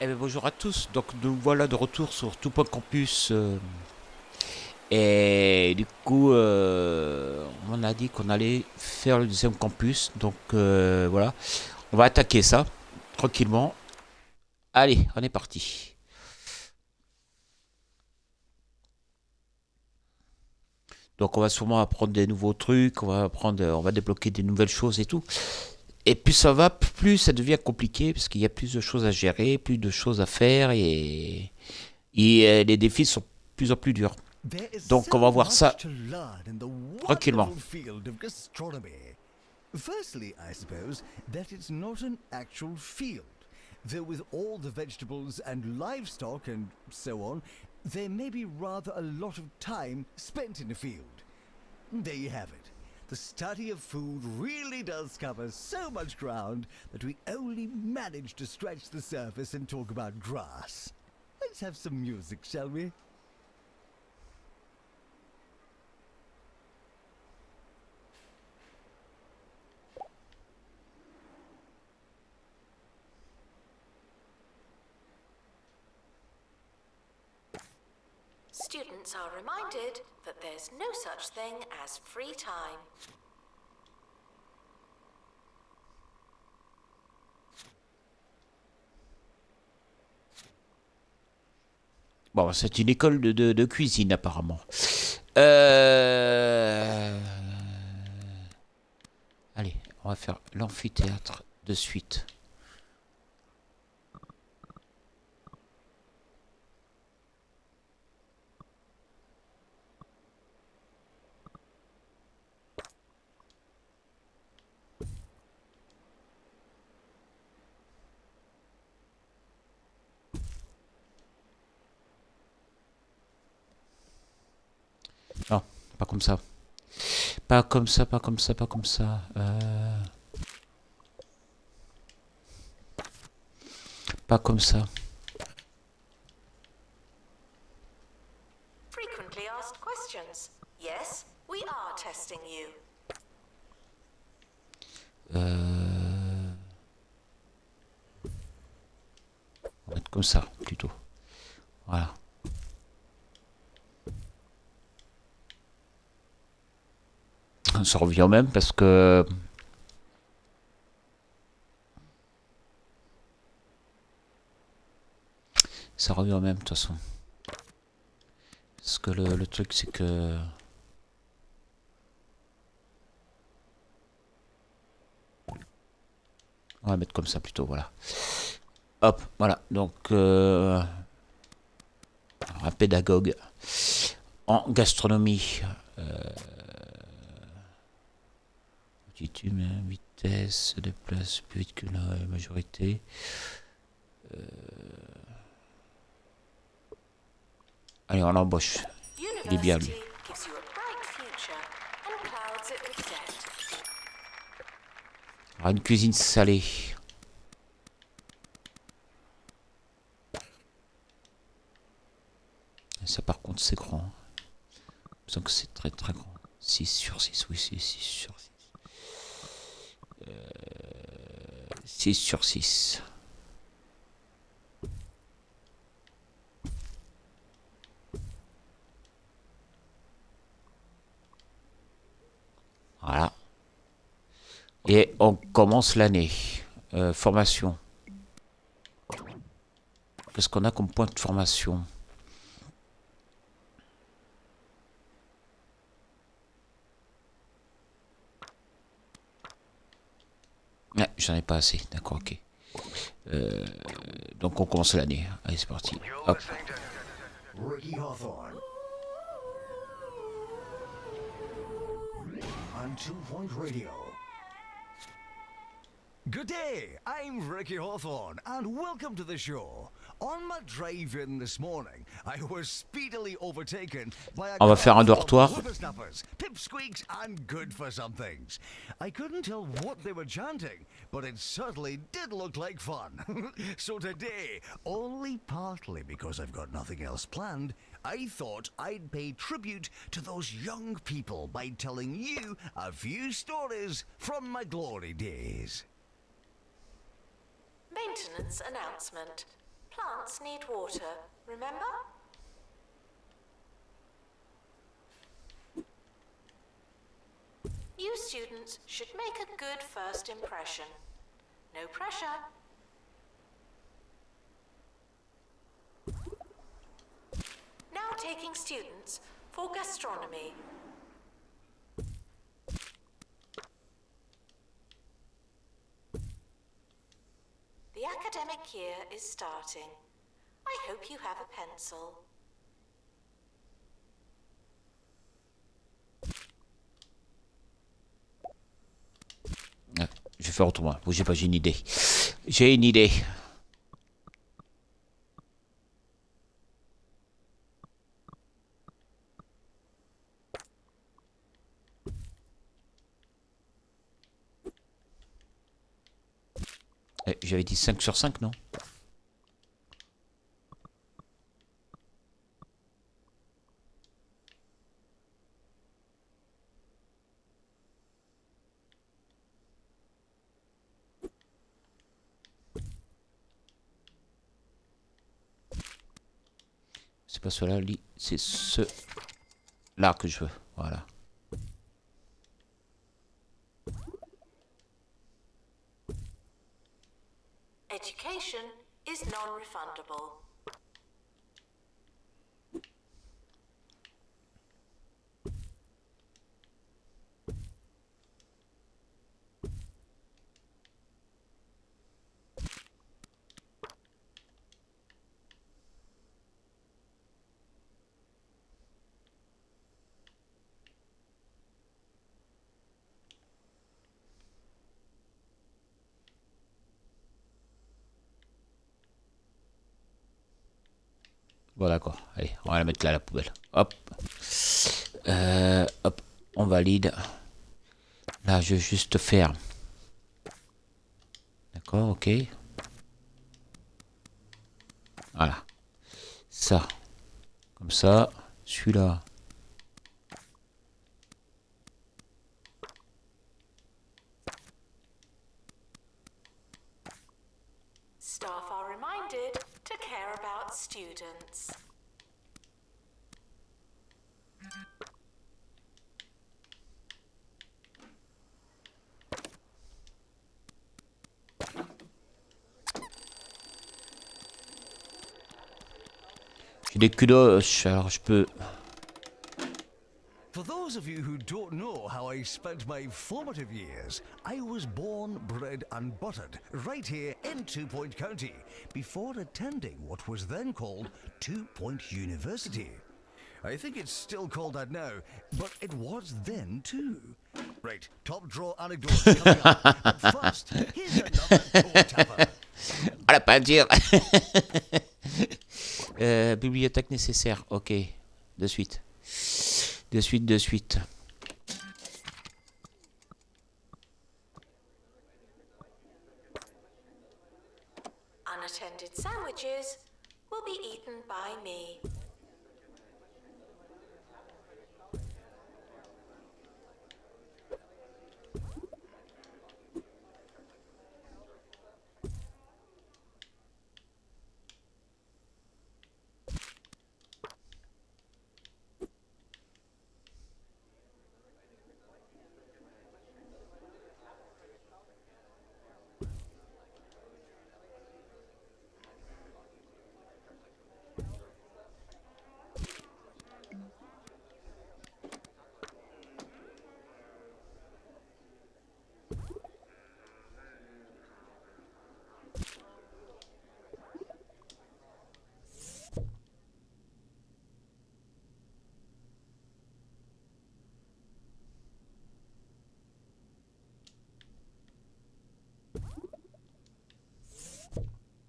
Eh bien, bonjour à tous. Donc nous voilà de retour sur Tout Point Campus. Et du coup, on a dit qu'on allait faire le deuxième campus. Donc voilà, on va attaquer ça tranquillement. Allez, on est parti. Donc on va sûrement apprendre des nouveaux trucs, on va débloquer des nouvelles choses et tout. Et plus ça va, plus ça devient compliqué parce qu'il y a plus de choses à gérer, plus de choses à faire et les défis sont de plus en plus durs. There is Donc on so va voir much ça to learn in the tranquillement. wonderful field of gastronomy. Firstly, I suppose that it's not an actual field, though with all the vegetables and livestock and so on, there may be rather a lot of time spent in a field. There you have it. The study of food really does cover so much ground that we only manage to scratch the surface and talk about grass. Let's have some music, shall we? Students are reminded that there's no such thing as free time. Bon, c'est une école de cuisine apparemment. Euh... Allez, on va faire l'amphithéâtre de suite. Non, pas comme ça. Pas comme ça, pas comme ça, pas comme ça. Pas comme ça. Frequently asked questions. Yes, we are testing you. On va mettre comme ça, plutôt. Voilà. Ça revient au même parce que... Ça revient au même de toute façon. Parce que le truc c'est que... On va mettre comme ça plutôt, voilà. Hop, voilà. Donc, un pédagogue en gastronomie. Altitude, vitesse, se déplace plus vite que la majorité. Allez, on l'embauche. Il est bien lui. University gives you a bright future and clouds it with debt. Alors, une cuisine salée. Ça par contre c'est grand. Je sens que c'est très très grand. 6 sur 6, oui c'est 6 sur 6. 6 sur 6. Voilà. Et on commence l'année. Formation. Qu'est-ce qu'on a comme point de formation? Ouais, j'en ai pas assez. D'accord, ok. Donc on commence l'année. Allez, c'est parti. Hop. Ricky Hawthorne on 2 Point Radio. Good day, I'm Ricky Hawthorne, and welcome to the show. On my drive in this morning, I was speedily overtaken by a On va faire un crowd of dortoir. whippersnappers, pipsqueaks, and good for some things. I couldn't tell what they were chanting, but it certainly did look like fun. So today, only partly because I've got nothing else planned, I thought I'd pay tribute to those young people by telling you a few stories from my glory days. Maintenance announcement. Plants need water, remember? You students should make a good first impression. No pressure. Now taking students for gastronomy. The academic year is starting. I hope you have a pencil. Ah, je vais faire autrement. Bougez pas, j'ai une idée. J'ai une idée. J'avais dit 5 sur 5, non? C'est pas cela, c'est ce-là que je veux. Voilà. Education is non-refundable. Voilà quoi. Allez, on va la mettre là à la poubelle. Hop. Hop. On valide. Là, je vais juste faire. D'accord, ok. Voilà. Ça. Comme ça. Celui-là. Staff are reminded to care about students. J'ai des culottes. Alors je peux. For those of you who don't know how I spent my formative years, I was born, bred, and buttered right here in 2 Point County before attending what was then called 2 Point University. I think it's still called that now, but it was then too. Right, top draw anecdotes coming up. But first, here's another toe tapper. Ah la peinture. Bibliothèque nécessaire. Ok. De suite. De suite, de suite. Unattended sandwiches will be eaten by me.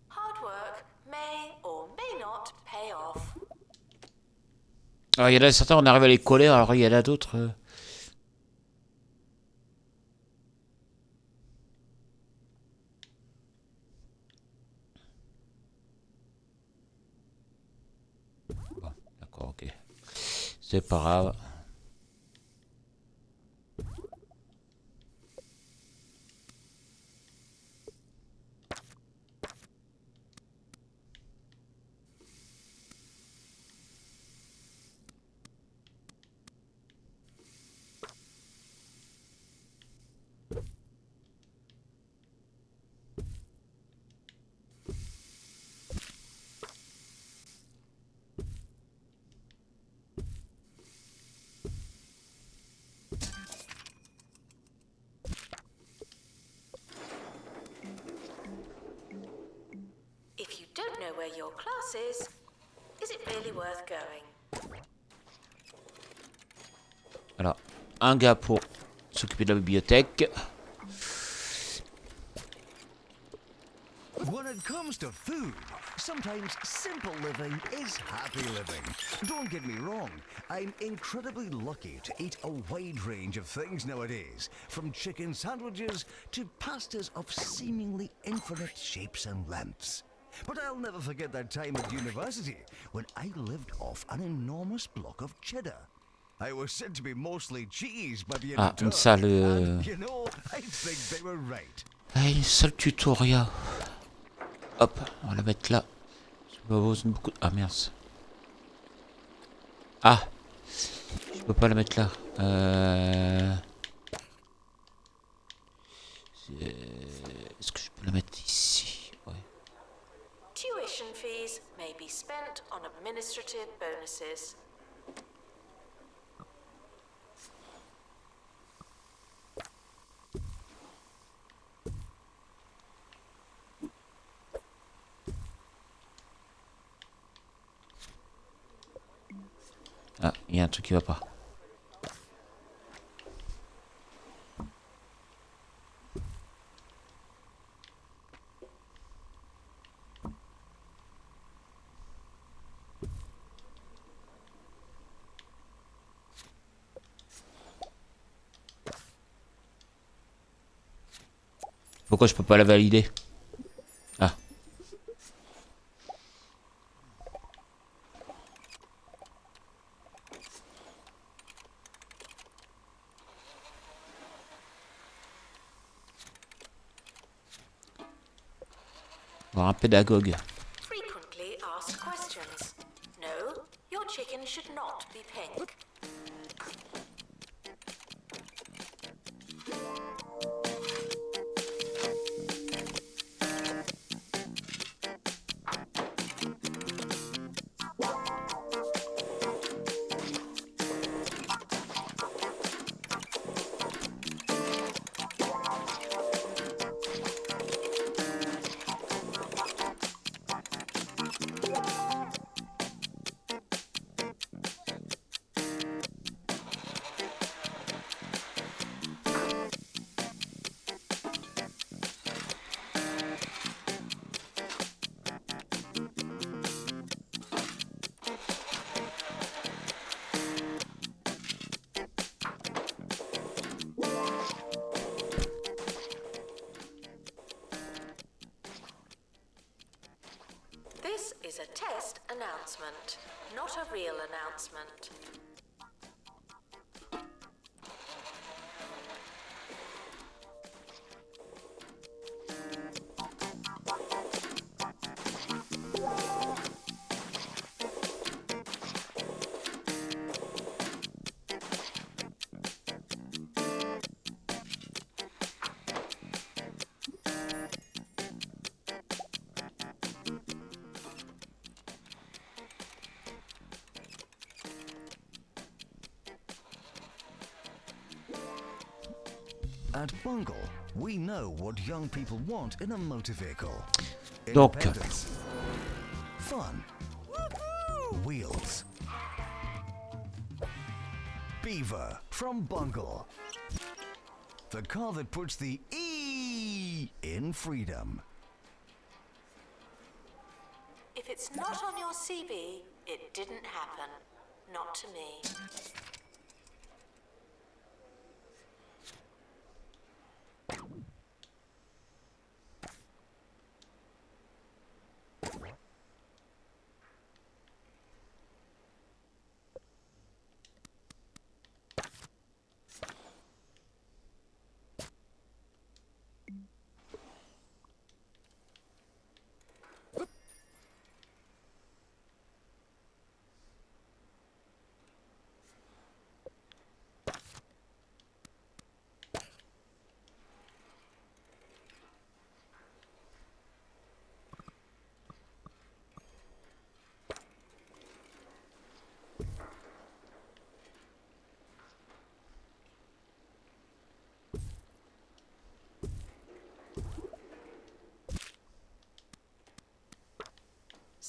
Hard work may or may not pay off. Alors il y en a certains, on arrive à les coller, alors il y en a d'autres. Bon, d'accord, ok. C'est pas grave. know where your class is it really worth going? Alors, un gars pour s'occuper de la bibliothèque. When it comes to food, sometimes simple living is happy living. Don't get me wrong, I'm incredibly lucky to eat a wide range of things nowadays, from chicken sandwiches to pastas of seemingly infinite shapes and lengths. But I'll never forget that time at university when I lived off an enormous block of cheddar. I was said to be mostly cheese by the Ah, une editor, salle. and you know, I think they were right. Ah, une salle tutoriel. Hop, on va la mettre là. Beaucoup... Ah merde. Ah, je peux pas la mettre là. Est-ce que je peux la mettre ici? Ouais. Tuition fees may be spent on administrative bonuses. Ah, il y a un truc qui va pas. Pourquoi je peux pas la valider? Ah. Voir un pédagogue. Frequently asked questions. No, your chicken should not be pink. This is a test announcement, not a real announcement. At Bungle, we know what young people want in a motor vehicle. Donc. Independence, fun, wheels, Beaver from Bungle, the car that puts the E in freedom. If it's not on your CV, it didn't happen. Not to me.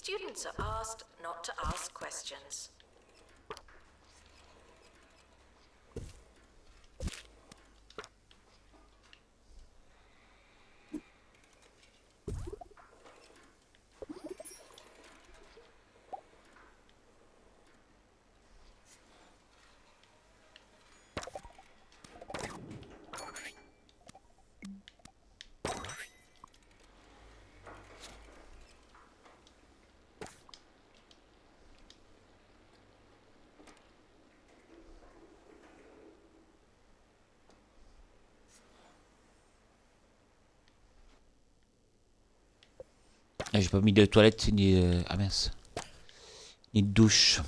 Students are asked not to ask questions. Ah, j'ai pas mis de toilette ni ah mince, ni de douche.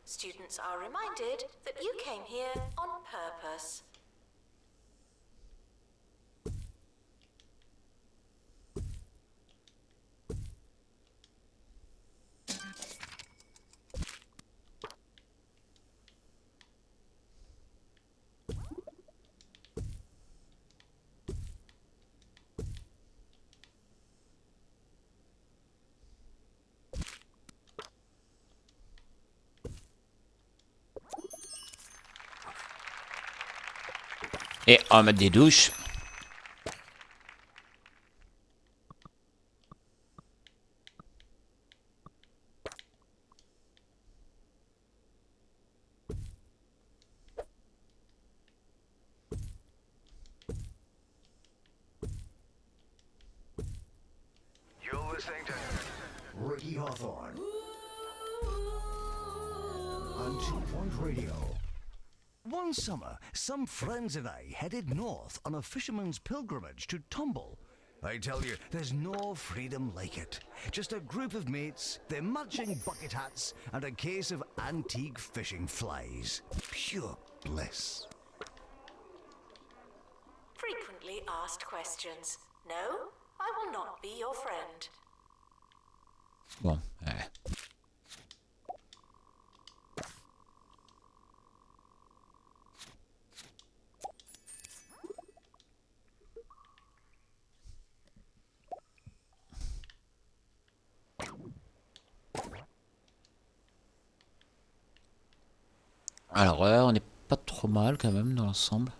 Students are reminded that you came here on purpose. Et on va mettre des douches. You're listening to Ricky Hawthorne on 2 Point Radio. One summer, some friends and I headed north on a fisherman's pilgrimage to Tumble. I tell you, there's no freedom like it. Just a group of mates, their matching bucket hats, and a case of antique fishing flies. Pure bliss. Frequently asked questions. No, I will not be your friend. Bon, ouais. Alors, on n'est pas trop mal quand même dans l'ensemble.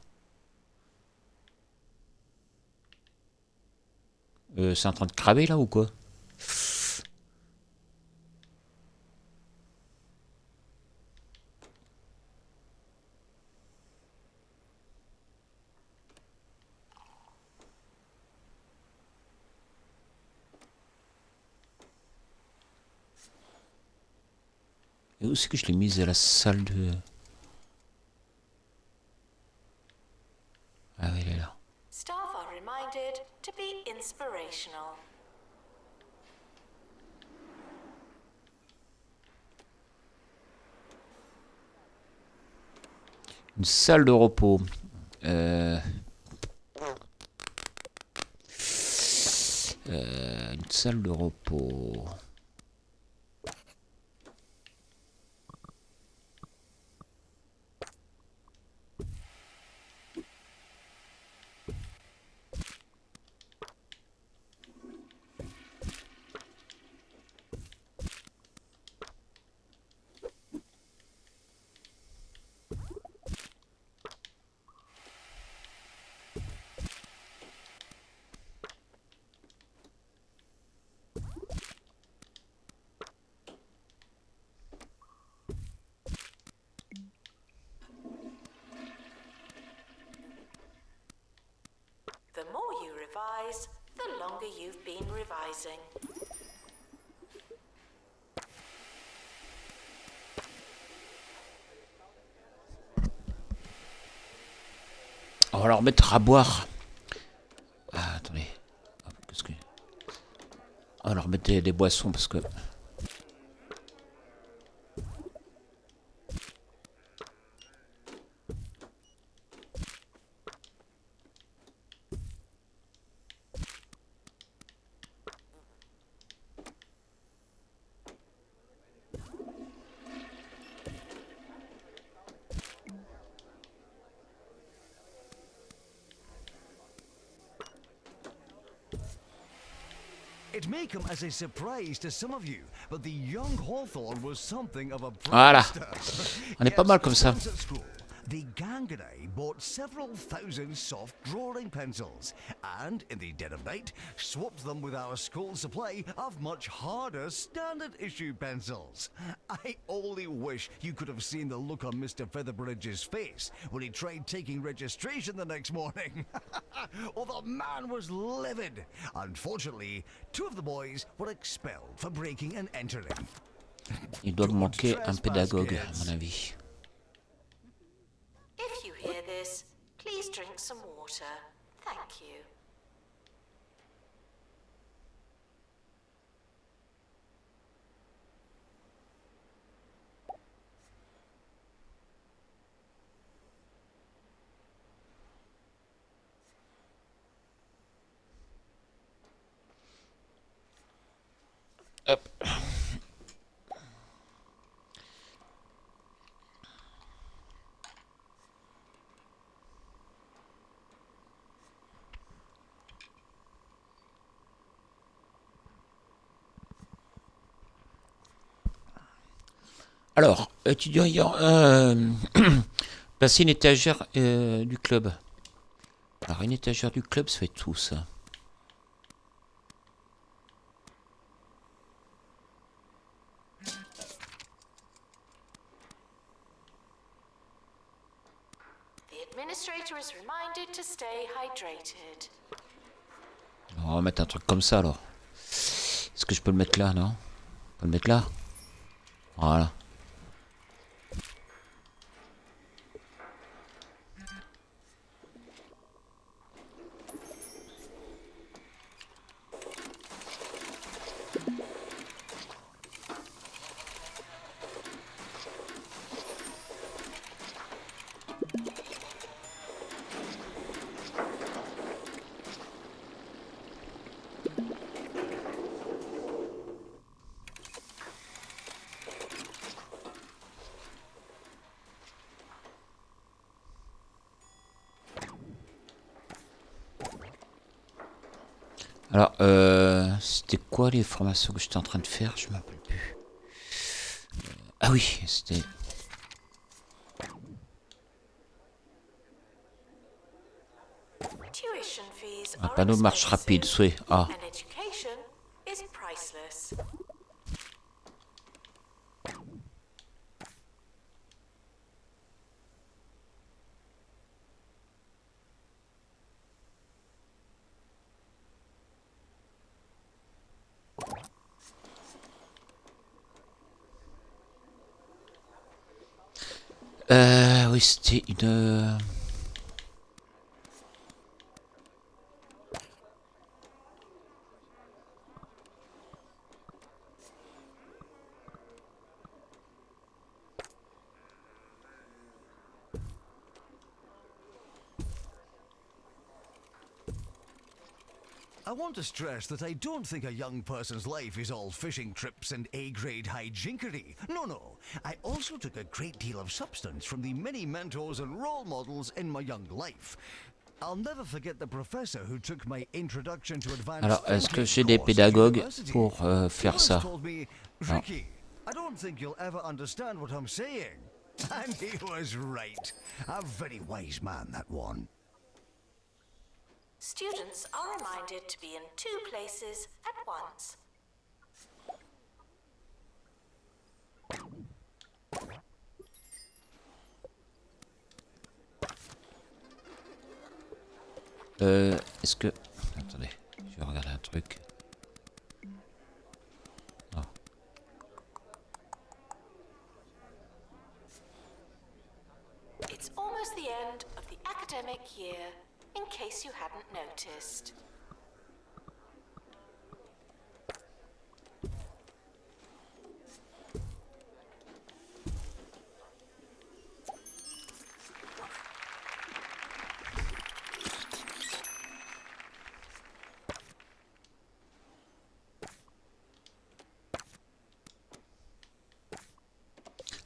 C'est en train de cramer là ou quoi? Et où c'est que je l'ai mise à la salle de... Ah oui, elle est là. Staff are reminded to be inspirational. Une salle de repos. Une salle de repos. The more you revise, the longer you've been revising. On va leur mettre à boire. Ah, attendez. Hop, qu'est-ce que... On va leur mettre des boissons parce que... It may come as a surprise to some of you, but the young Hawthorne was something of a Voilà. prankster. On est pas mal comme ça. Once at school, the gang and I bought several thousand soft drawing pencils, and in the dead of night, swapped them with our school supply of much harder standard issue pencils. I only wish you could have seen the look on Mr. Featherbridge's face when he tried taking registration the next morning. Oh, the man was livid. Unfortunately, 2 of the boys were expelled for breaking and entering. Il doit me manquer un pédagogue, à mon avis. If you hear this, please drink some water. Thank you. Hop. Alors, étudiant ayant passé une étagère du club. Alors, une étagère du club, ça fait tout ça. The administrator is reminded to stay hydrated. On va mettre un truc comme ça alors. Est-ce que je peux le mettre là, non? On peut le mettre là? Voilà. Alors, c'était quoi les formations que j'étais en train de faire? Je me rappelle plus. Ah oui, c'était... Tuition fees Un are panneau de marche rapide, expensive, souhait. Ah. and education is priceless. Oui, c'était une... I want to stress that I don't think a young person's life is all fishing trips and A-grade hijinkery. No, no. I also took a great deal of substance from the many mentors and role models in my young life. I'll never forget the professor who took my introduction to advanced Alors, est-ce que thinking j'ai des course at pédagogues university. pour He faire once ça? told me, Ricky, I don't think you'll ever understand what I'm saying. And he was right. A very wise man, that one. Students are reminded to be in 2 places at once. Est-ce que... Attendez, je vais regarder un truc. Ah. It's almost the end of the academic year, in case you hadn't noticed.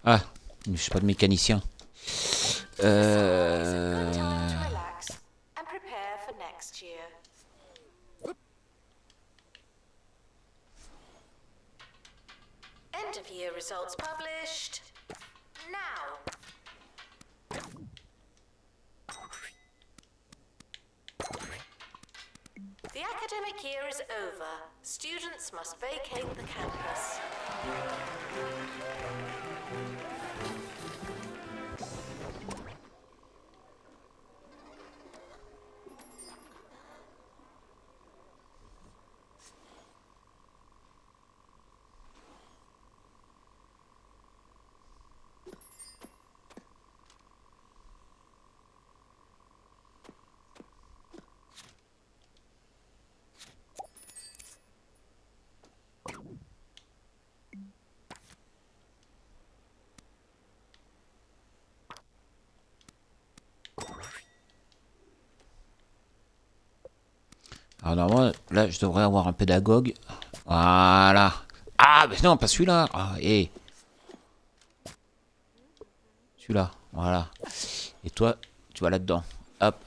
Ah, je suis pas de mécanicien. Now is a good time to relax and prepare for next year. year results published. Now. The academic year is over. Students must vacate the campus. Alors normalement, là, je devrais avoir un pédagogue. Voilà. Ah, mais non, pas celui-là. Ah, et celui-là. Voilà. Et toi, tu vas là-dedans. Hop.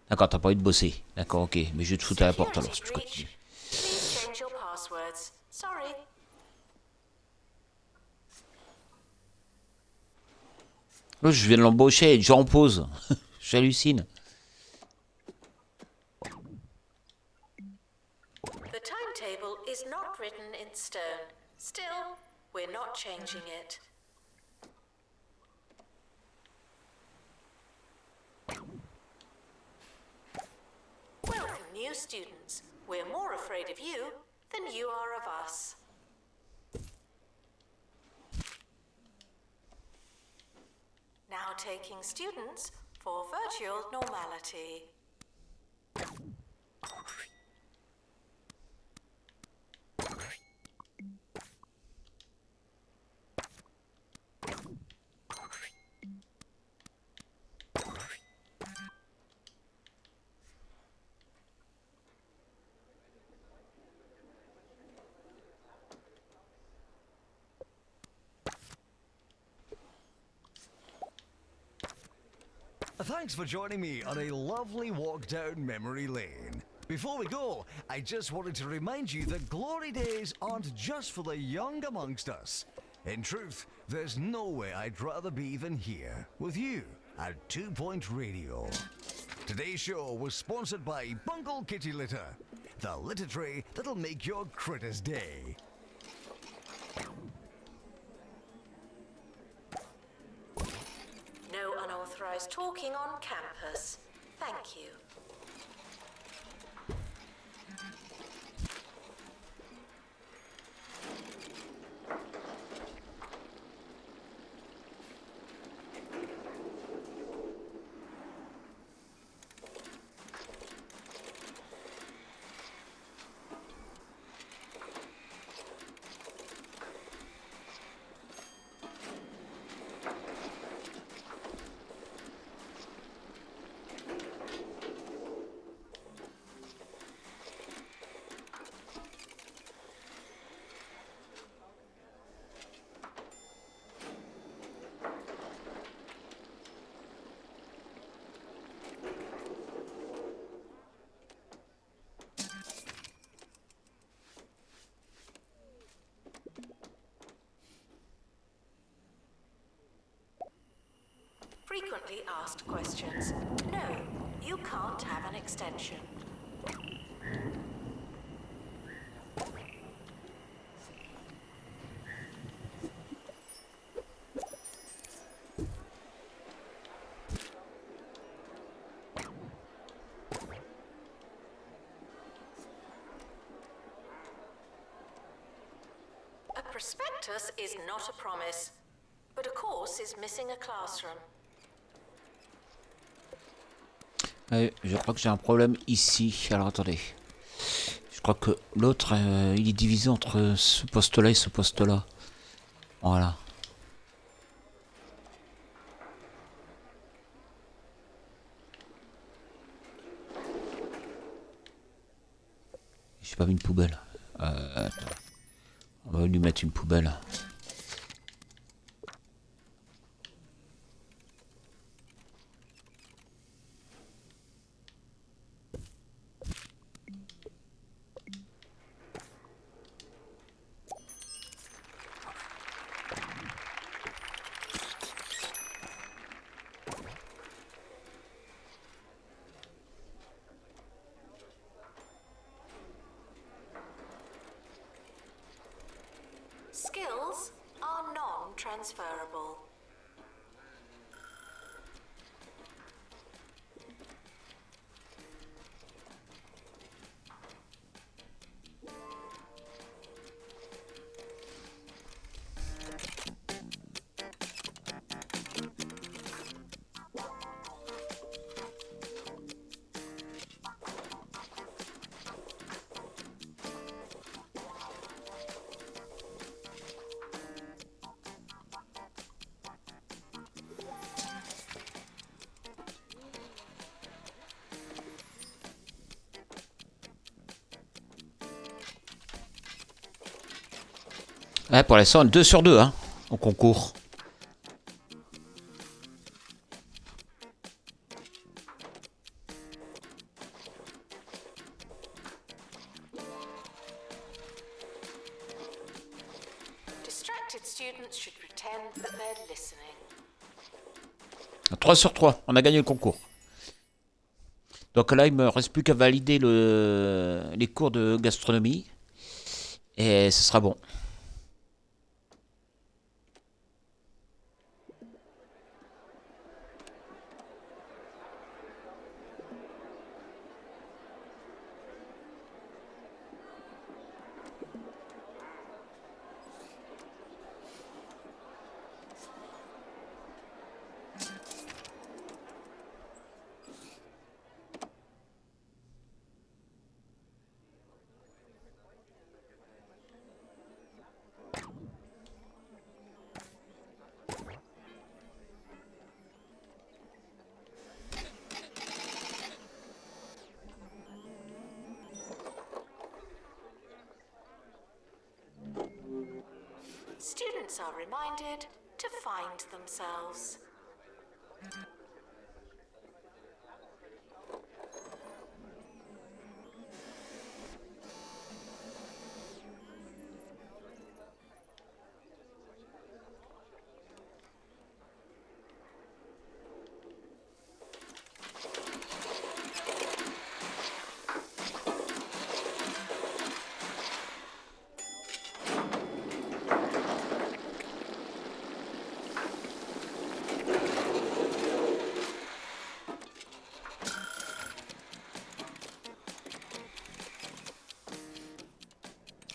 D'accord, t'as pas envie de bosser. D'accord, ok. Mais je vais te foutre à la porte alors si tu continues. Please change your passwords. Sorry. Là, je viens de l'embaucher, déjà en pause. J'hallucine. The timetable is not written in stone. Still, we're not changing it. Welcome, new students. We're more afraid of you than you are of us. Now taking students for virtual normality. Thanks for joining me on a lovely walk down memory lane. Before we go, I just wanted to remind you that glory days aren't just for the young amongst us. In truth, there's nowhere I'd rather be than here, with you, at 2 Point Radio. Today's show was sponsored by Bungle Kitty Litter, the litter tray that'll make your critter's day. No unauthorized talking on campus. Thank you. Frequently asked questions. No, you can't have an extension. A prospectus is not a promise, but a course is missing a classroom. Je crois que j'ai un problème ici. Alors attendez. Je crois que l'autre, il est divisé entre ce poste-là et ce poste-là. Voilà. J'ai pas mis une poubelle. Attends. On va lui mettre une poubelle. transferable. Ouais, pour l'instant, 2 sur 2 hein, au concours. Distracted students should pretend that they're listening. 3 sur 3, on a gagné le concours. Donc là, il me reste plus qu'à valider les cours de gastronomie. Et ce sera bon. Students are reminded to find themselves.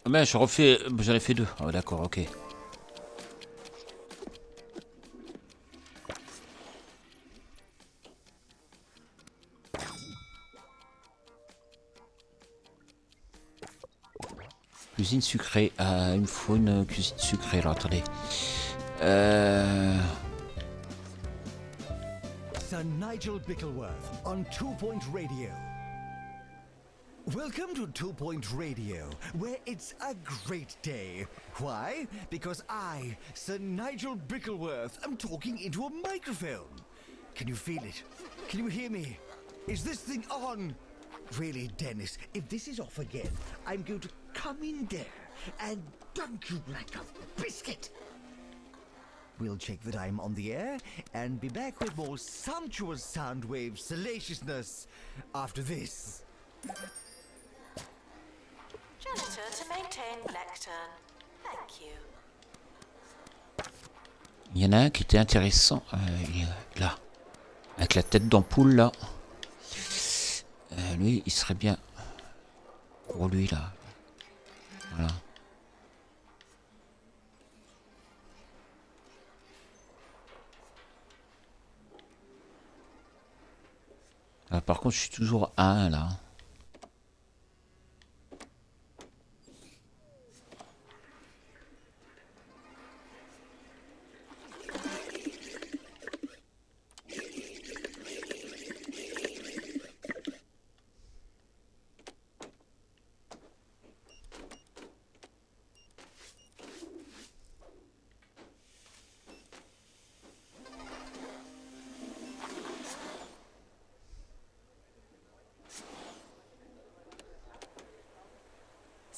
Mais je refais. J'en ai fait 2. Oh, d'accord, ok. Cuisine sucrée. Ah, il me faut une cuisine sucrée. Alors attendez. Sir Nigel Bickleworth on 2 Point Radio. Welcome to 2 Point Radio, where it's a great day. Why? Because I, Sir Nigel Bickleworth, am talking into a microphone. Can you feel it? Can you hear me? Is this thing on? Really, Dennis, if this is off again, I'm going to come in there and dunk you like a biscuit. We'll check that I'm on the air and be back with more sumptuous soundwave salaciousness after this. Janitor to maintain lectern. Thank you. Il y en a un qui était intéressant. Il est là. Avec la tête d'ampoule là. Lui, il serait bien. Pour lui là. Voilà. Ah, par contre, je suis toujours à 1 là.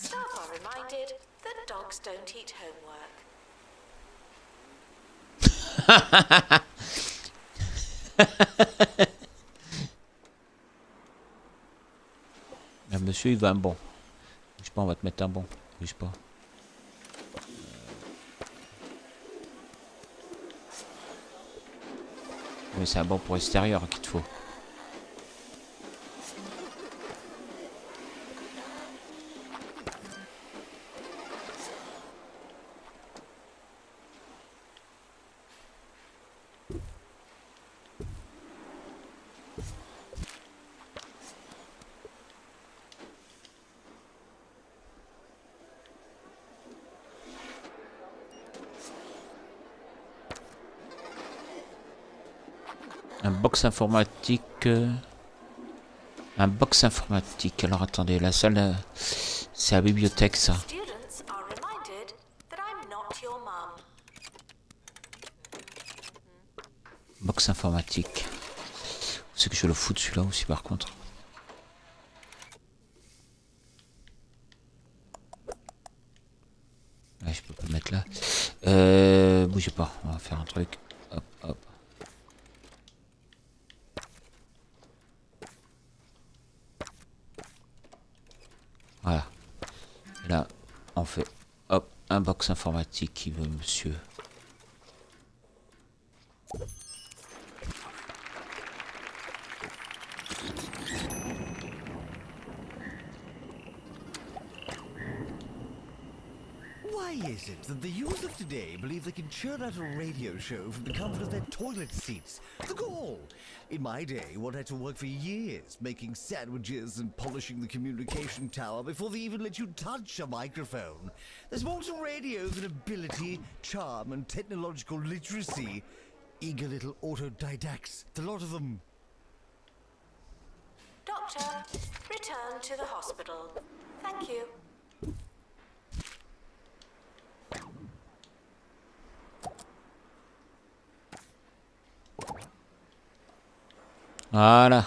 Staff are reminded that dogs don't eat homework. Ah, monsieur, il veut un bon. Je sais pas, on va te mettre un bon. Je sais pas. Mais c'est un banc pour extérieur qu'il te faut. Un box informatique. Un box informatique. Alors attendez, la salle, c'est la bibliothèque ça. Students are reminded that I'm not your mum. Box informatique. C'est que je le fous de celui-là aussi par contre. Ouais, je peux pas le mettre là. Bougez pas, on va faire un truc. Hop, hop. Voilà. Et là, on fait hop, un box informatique qui veut monsieur. Why is it that the youth of today believe they can churn out a radio show from the comfort of their toilet seats? The gall! In my day, one had to work for years making sandwiches and polishing the communication tower before they even let you touch a microphone. There's more to radio than ability, charm, and technological literacy. Eager little autodidacts, the lot of them. Doctor, return to the hospital. Thank you. Voilà.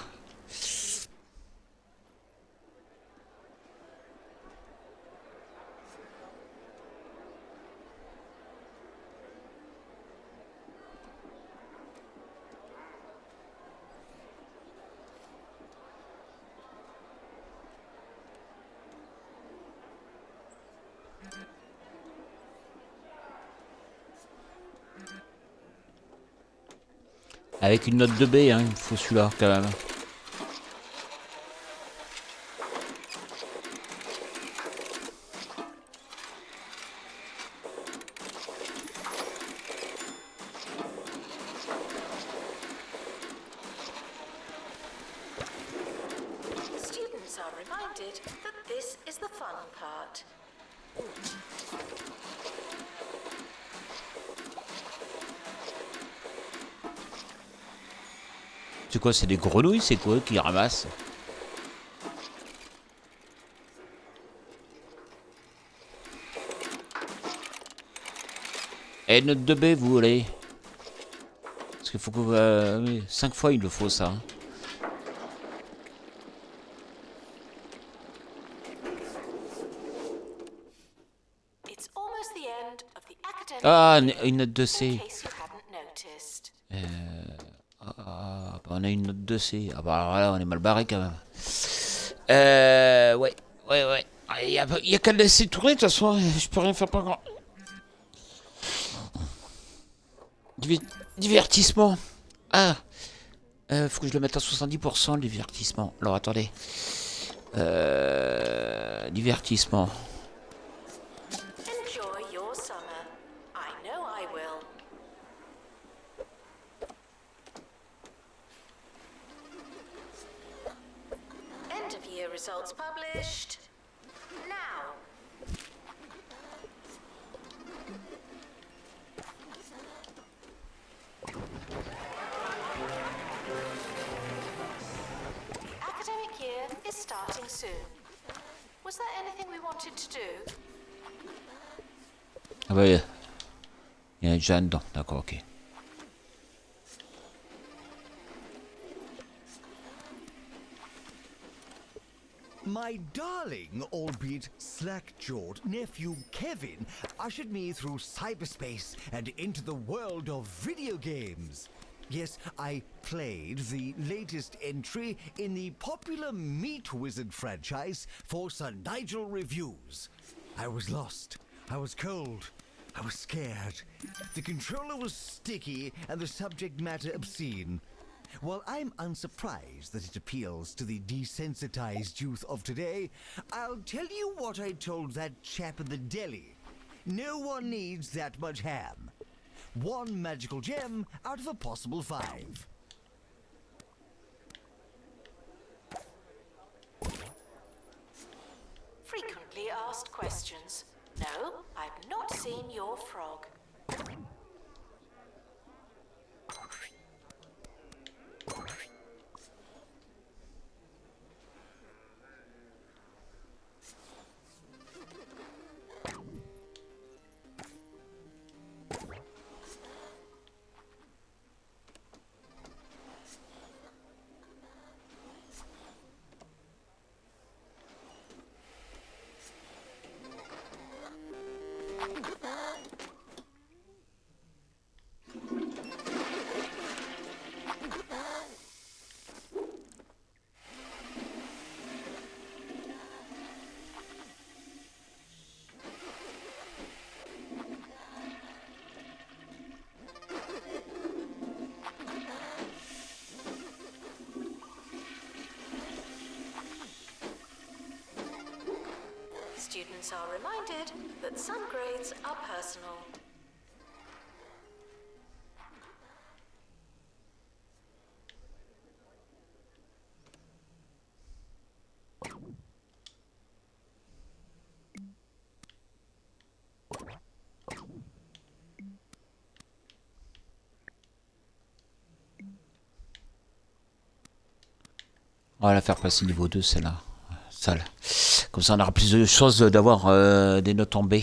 Avec une note de B, hein, il me faut celui-là quand même. Students are reminded that this is the fun part. C'est quoi, c'est des grenouilles, c'est quoi qui ramassent? Et note de B, vous voulez? Parce qu'il faut que... oui, 5 fois il le faut ça. Hein. It's almost the end of the academic Ah, year, une note de in C. case you hadn't noticed. Ah, bah on a une note de C. Ah bah alors là, on est mal barré quand même. Ouais. Il y a qu'à le laisser tourner de toute façon. Je peux rien faire pas grand. Divertissement. Ah, faut que je le mette à 70% le divertissement. Alors attendez. Divertissement. Enjoy your summer. I know I will. End of year results published. Now. The academic year is starting soon. Was there anything we wanted to do? Ah bah, il y a déjà dedans. D'accord, ok. My darling, albeit slack-jawed nephew Kevin ushered me through cyberspace and into the world of video games. Yes, I played the latest entry in the popular Meat Wizard franchise for Sir Nigel reviews. I was lost. I was cold. I was scared. The controller was sticky and the subject matter obscene. While I'm unsurprised that it appeals to the desensitized youth of today, I'll tell you what I told that chap in the deli. No one needs that much ham. One magical gem out of a possible 5. Frequently asked questions. No, I've not seen your frog. Students are reminded that some grades are personal. On va la faire passer niveau 2, celle-là. Ça, là. Comme ça, on aura plus de chances d'avoir des notes en B.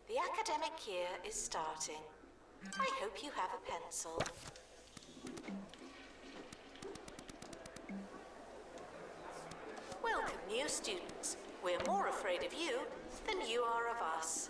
The academic year is starting. I hope you have a pencil. Welcome, new students. We're more afraid of you than you are of us.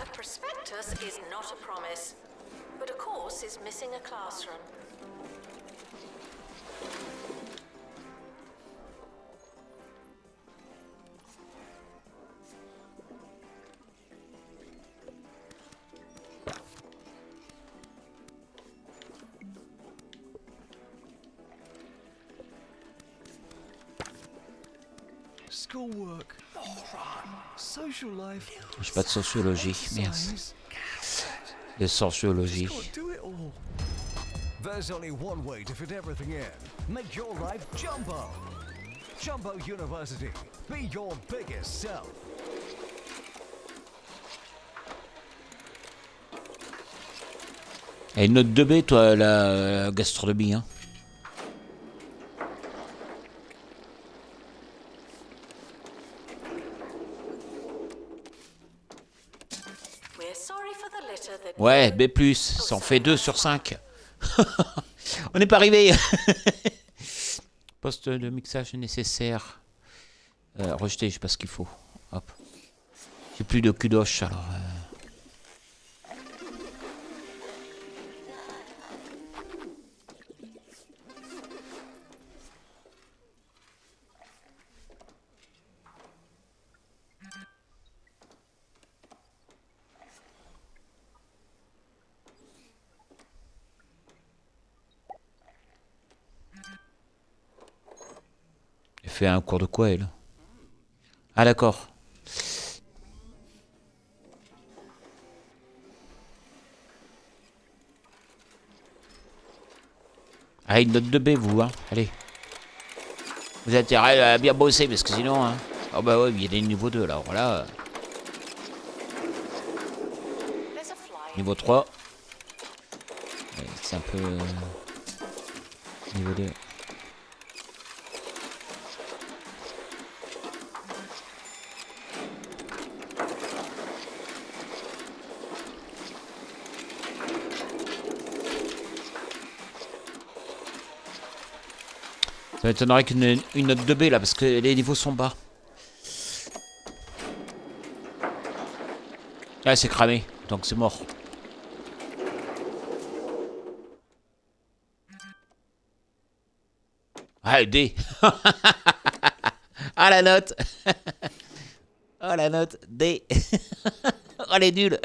A prospectus is not a promise, but a course is missing a classroom. Schoolwork, social life, J'ai pas de sociologie, merde. De sociologie. can't do it all. There's only one way to fit everything in. Make your life Jumbo. Jumbo University. Be your biggest self. Et une note 2B, toi, la gastronomie, hein. We're sorry for the litter that Ouais, B+, ça en fait 2 sur 5. On n'est pas arrivé. Poste de mixage nécessaire. Rejeter, je sais pas ce qu'il faut. Hop. J'ai plus de kudosh, alors... fait un cours de quoi, elle? Ah, d'accord. Ah, une note de B, vous, hein. Allez. Vous avez intérêt à bien bosser, parce que sinon, hein. Ah bah ouais, il y a des niveaux 2, là. Alors là, There's a fly in niveau here. 3. Ouais, c'est un peu... niveau 2. Ça m'étonnerait qu'une une note de B, là, parce que les niveaux sont bas. Ah, c'est cramé, donc c'est mort. Ah, D. Ah, la note. Oh, la note D. Oh, elle est nulle.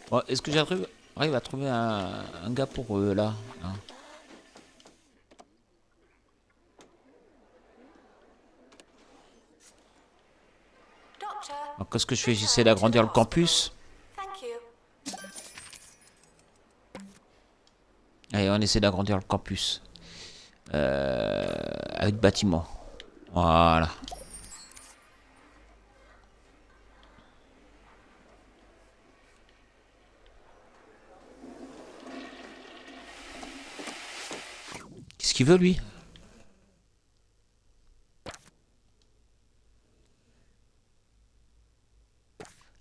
Bon, est-ce que j'arrive à trouver un gars pour eux, là, hein? Doctor, Alors, qu'est-ce que je fais? J'essaie return to d'agrandir the le campus. hospital. Thank you. Allez, on essaie d'agrandir le campus. Avec bâtiment. Voilà. Qu'est-ce qu'il veut, lui?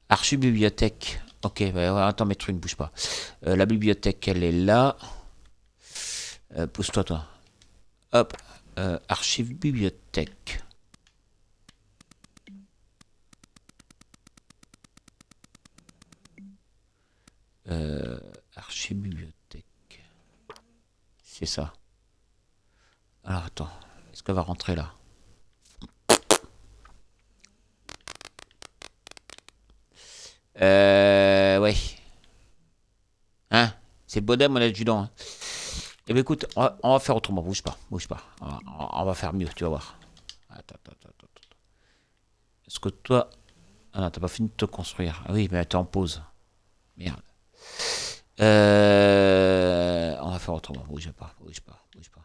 Archibibliothèque. Ok, bah, ouais, attends, mettre une bouge pas. La bibliothèque, elle est là. Pousse-toi, toi. Hop. Archive bibliothèque. Archive bibliothèque. C'est ça. Alors, attends. Est-ce qu'elle va rentrer là? Ouais. Hein? C'est le bonnet, mon adjudant. Hein. Eh bien, écoute, on va faire autrement. Bouge pas, bouge pas. On va faire mieux, tu vas voir. Attends, attends, attends, attends. Est-ce que toi... Ah non, t'as pas fini de te construire. Ah oui, mais t'es en pause. Merde. On va faire autrement. Bouge pas, bouge pas, bouge pas.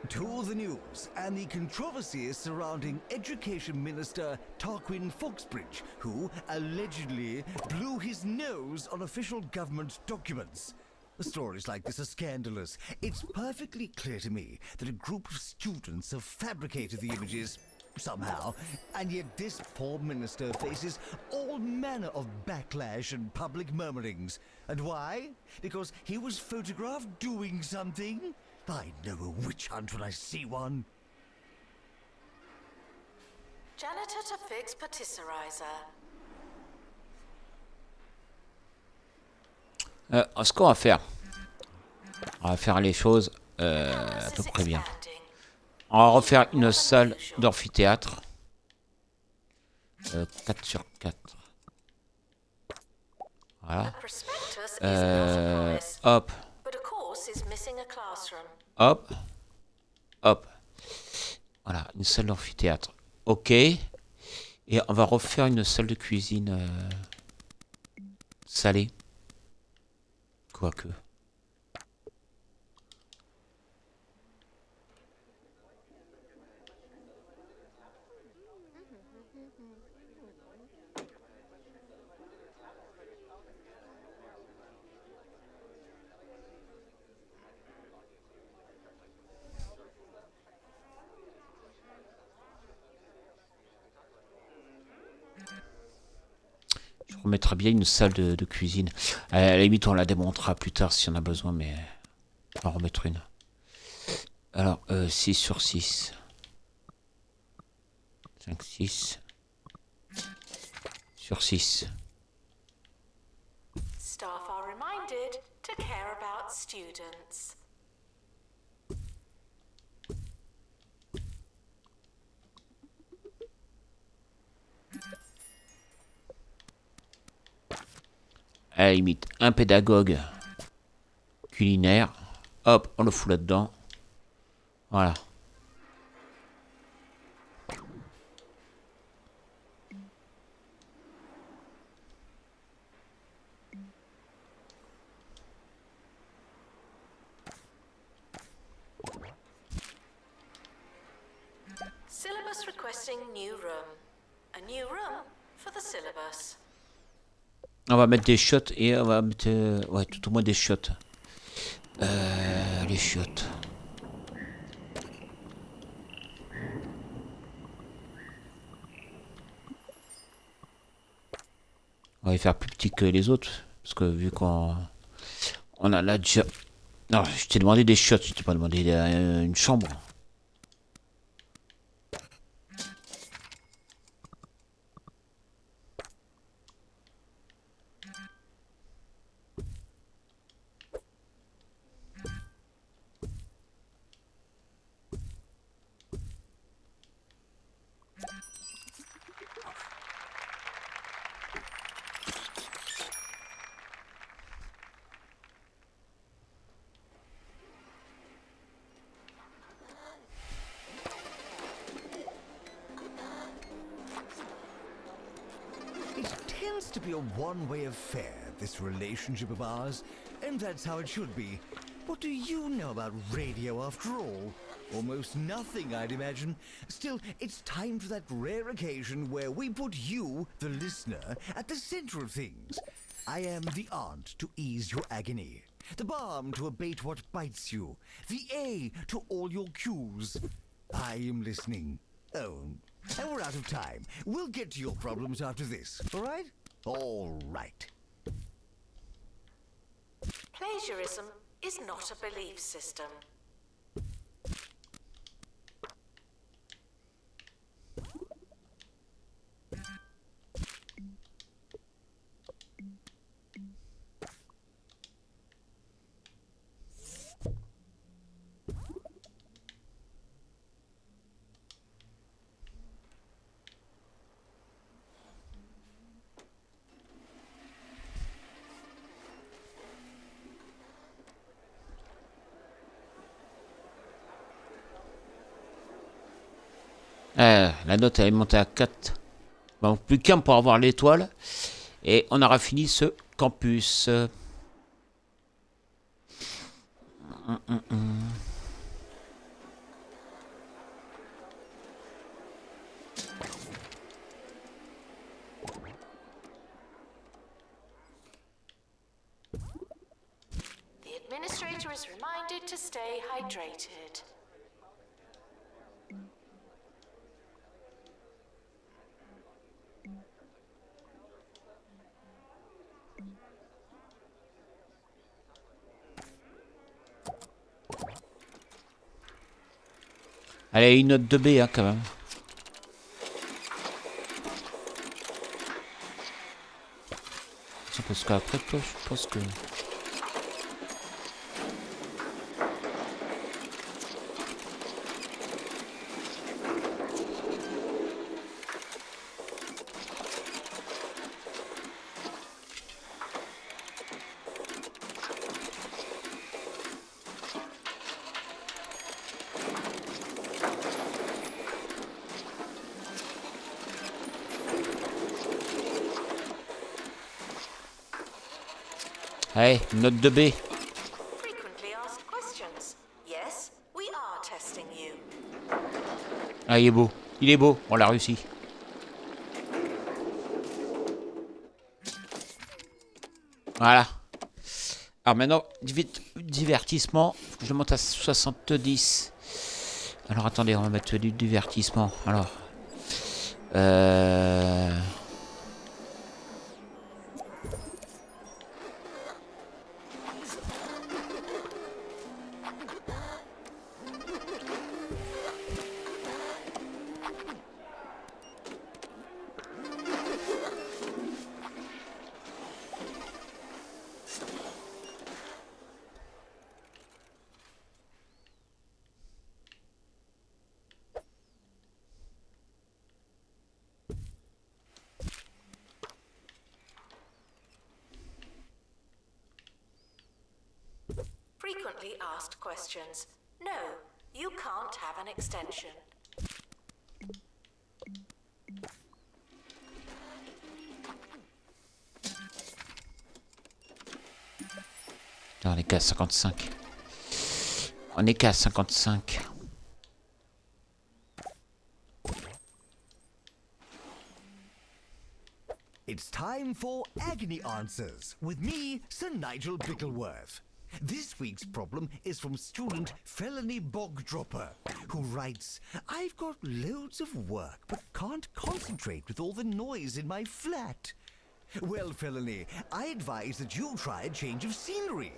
To the news and the controversies surrounding Education Minister Tarquin Foxbridge, who allegedly blew his nose on official government documents. Stories like this are scandalous. It's perfectly clear to me that a group of students have fabricated the images somehow, and yet this poor minister faces all manner of backlash and public murmurings. And why? Because he was photographed doing something? I know a witch hunt when I see one. Janitor to fix patisserizer. Ce qu'on va faire, on va faire les choses House à peu is près bien. expanding. On va refaire une salle d'amphithéâtre. 4 sur 4. Voilà. A prospectus is an offer promise, Hop, but a course is missing a classroom. hop, hop. Voilà, une salle d'amphithéâtre. Ok. Et on va refaire une salle de cuisine salée. Quoique. Je remettrai bien une salle de cuisine. À la limite, on la démontera plus tard si on a besoin, mais on va en remettre une. Alors, 6 sur 6. 5, 6 sur 6. Staff are reminded to care about students. À la limite, un pédagogue culinaire. Hop, on le fout là-dedans. Voilà. Syllabus requesting new room. A new room for the syllabus. On va mettre des chiottes et on va mettre... ouais, tout au moins des chiottes. Les chiottes. On va les faire plus petits que les autres. Parce que vu qu'on on a là déjà... Non, je t'ai demandé des chiottes, je t'ai pas demandé une chambre. It tends to be a one-way affair, this relationship of ours, and that's how it should be. What do you know about radio after all? Almost nothing, I'd imagine. Still, it's time for that rare occasion where we put you, the listener, at the center of things. I am the aunt to ease your agony, the balm to abate what bites you, the A to all your cues. I am listening. Oh, and we're out of time. We'll get to your problems after this, all right? All right. Plagiarism is not a belief system. La note elle est montée à 4. Bon, plus qu'un pour avoir l'étoile. Et on aura fini ce campus. The administrator is reminded to stay hydrated. Elle a une note de B hein, quand même. Parce qu'après toi, je pense que... Allez, une note de B. Frequently asked questions. Yes, we are testing you. Ah, il est beau. Il est beau. On l'a réussi. Voilà. Alors maintenant, divertissement. Faut que je monte à 70. Alors attendez, on va mettre du divertissement. Alors. frequently asked questions. No, you can't have an extension. Là, on est qu'à 55. On est qu'à 55. It's time for Agony Answers with me, Sir Nigel Bickleworth. This week's problem is from student Felony Bogdropper, who writes, I've got loads of work but can't concentrate with all the noise in my flat. Well, Felony, I advise that you try a change of scenery.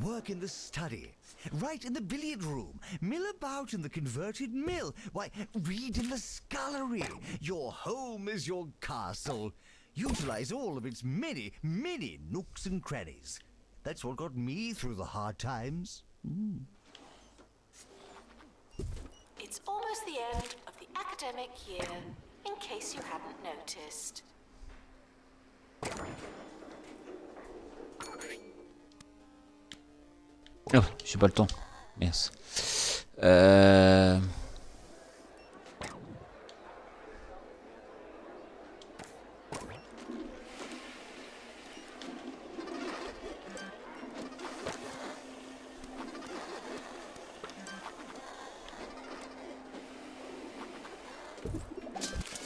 Work in the study, write in the billiard room, mill about in the converted mill, why, read in the scullery. Your home is your castle. Utilize all of its many, many nooks and crannies. That's what got me through the hard times. It's almost the end of the academic year, in case you hadn't noticed. Oh, j'ai pas le temps. Merci.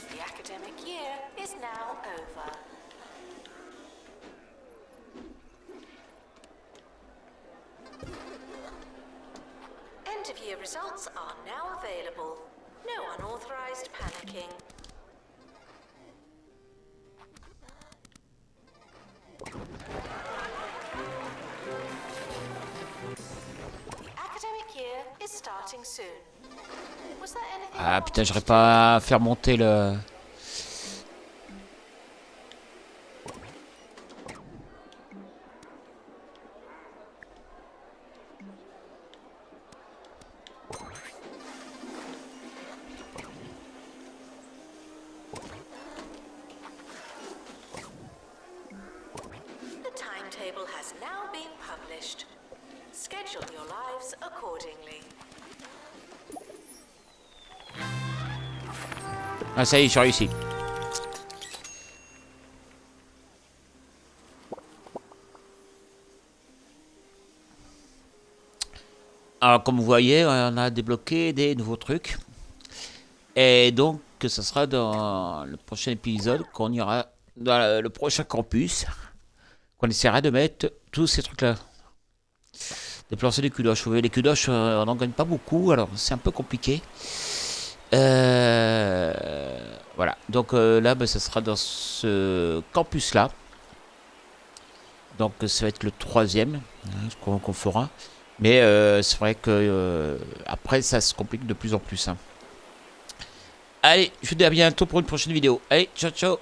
The academic year is now over. End of year results are now available. No unauthorized panicking. The academic year is starting soon. Was there anything Ah you putain, wanted j'aurais to pas à faire monter le... The timetable has now been published. Schedule your lives accordingly. Ah ça y est, j'ai réussi. Alors comme vous voyez, on a débloqué des nouveaux trucs. Et donc, ça sera dans le prochain épisode qu'on ira dans le prochain campus. Qu'on essaiera de mettre tous ces trucs-là. Déplacer les culoches. Vous voyez, les culoches, on n'en gagne pas beaucoup, alors c'est un peu compliqué. Voilà. Donc là, ça sera dans ce campus-là. Donc ça va être le troisième qu'on fera. Mais c'est vrai que après, ça se complique de plus en plus. Allez, je vous dis à bientôt pour une prochaine vidéo. Allez, ciao, ciao.